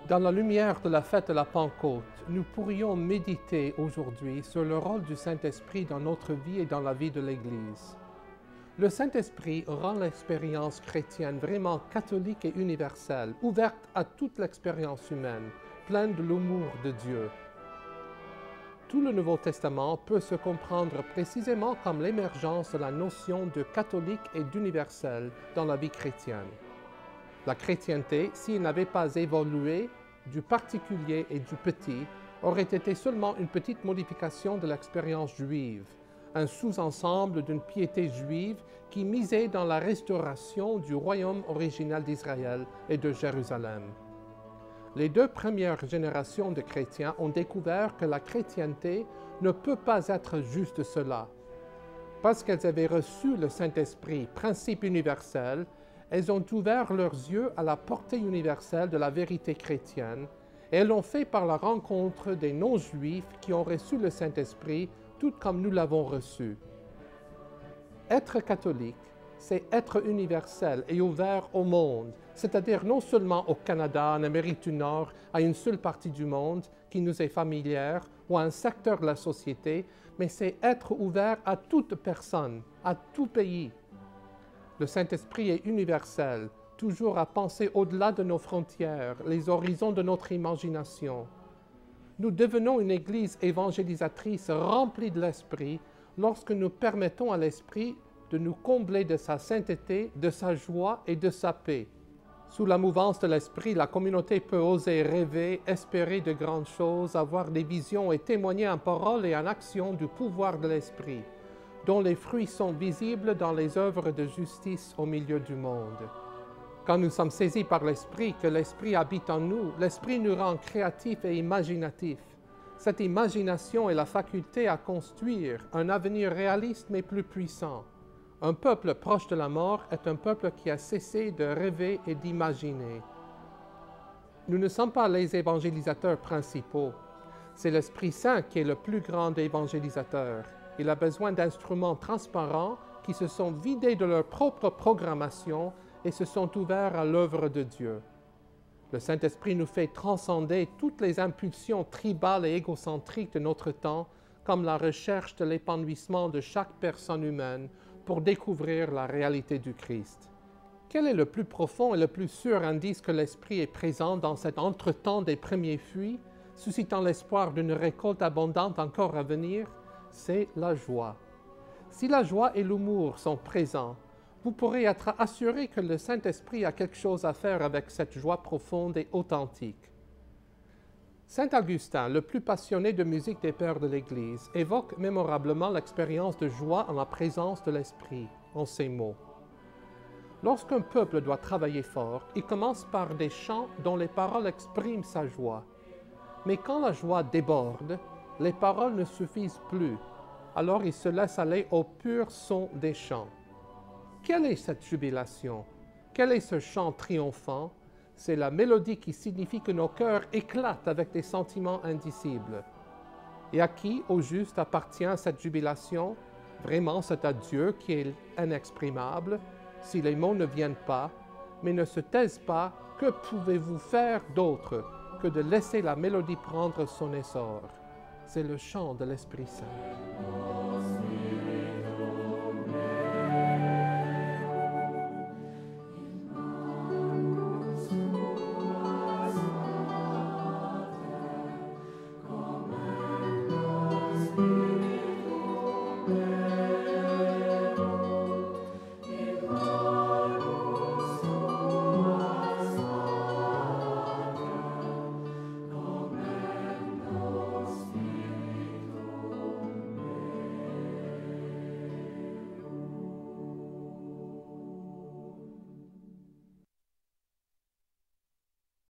Dans la lumière de la fête de la Pentecôte, nous pourrions méditer aujourd'hui sur le rôle du Saint-Esprit dans notre vie et dans la vie de l'Église. Le Saint-Esprit rend l'expérience chrétienne vraiment catholique et universelle, ouverte à toute l'expérience humaine, pleine de l'amour de Dieu. Tout le Nouveau Testament peut se comprendre précisément comme l'émergence de la notion de catholique et d'universel dans la vie chrétienne. La chrétienté, s'il n'avait pas évolué du particulier et du petit, aurait été seulement une petite modification de l'expérience juive, un sous-ensemble d'une piété juive qui misait dans la restauration du royaume original d'Israël et de Jérusalem. Les deux premières générations de chrétiens ont découvert que la chrétienté ne peut pas être juste cela. Parce qu'elles avaient reçu le Saint-Esprit, principe universel, elles ont ouvert leurs yeux à la portée universelle de la vérité chrétienne et elles l'ont fait par la rencontre des non-juifs qui ont reçu le Saint-Esprit tout comme nous l'avons reçu. Être catholique, c'est être universel et ouvert au monde, c'est-à-dire non seulement au Canada, en Amérique du Nord, à une seule partie du monde qui nous est familière ou à un secteur de la société, mais c'est être ouvert à toute personne, à tout pays. Le Saint-Esprit est universel, toujours à penser au-delà de nos frontières, les horizons de notre imagination. Nous devenons une Église évangélisatrice remplie de l'Esprit lorsque nous permettons à l'Esprit de nous combler de sa sainteté, de sa joie et de sa paix. Sous la mouvance de l'Esprit, la communauté peut oser rêver, espérer de grandes choses, avoir des visions et témoigner en parole et en action du pouvoir de l'Esprit, dont les fruits sont visibles dans les œuvres de justice au milieu du monde. Quand nous sommes saisis par l'Esprit, que l'Esprit habite en nous, l'Esprit nous rend créatifs et imaginatifs. Cette imagination est la faculté à construire un avenir réaliste mais plus puissant. Un peuple proche de la mort est un peuple qui a cessé de rêver et d'imaginer. Nous ne sommes pas les évangélisateurs principaux. C'est l'Esprit Saint qui est le plus grand évangélisateur. Il a besoin d'instruments transparents qui se sont vidés de leur propre programmation et se sont ouverts à l'œuvre de Dieu. Le Saint-Esprit nous fait transcender toutes les impulsions tribales et égocentriques de notre temps, comme la recherche de l'épanouissement de chaque personne humaine pour découvrir la réalité du Christ. Quel est le plus profond et le plus sûr indice que l'Esprit est présent dans cet entretemps des premiers fruits, suscitant l'espoir d'une récolte abondante encore à venir? C'est la joie. Si la joie et l'humour sont présents, vous pourrez être assuré que le Saint-Esprit a quelque chose à faire avec cette joie profonde et authentique. Saint Augustin, le plus passionné de musique des pères de l'Église, évoque mémorablement l'expérience de joie en la présence de l'Esprit, en ces mots. Lorsqu'un peuple doit travailler fort, il commence par des chants dont les paroles expriment sa joie. Mais quand la joie déborde, les paroles ne suffisent plus, alors il se laisse aller au pur son des chants. Quelle est cette jubilation? Quel est ce chant triomphant? C'est la mélodie qui signifie que nos cœurs éclatent avec des sentiments indicibles. Et à qui, au juste, appartient cette jubilation? Vraiment, c'est à Dieu qui est inexprimable. Si les mots ne viennent pas, mais ne se taisent pas, que pouvez-vous faire d'autre que de laisser la mélodie prendre son essor? C'est le chant de l'Esprit Saint.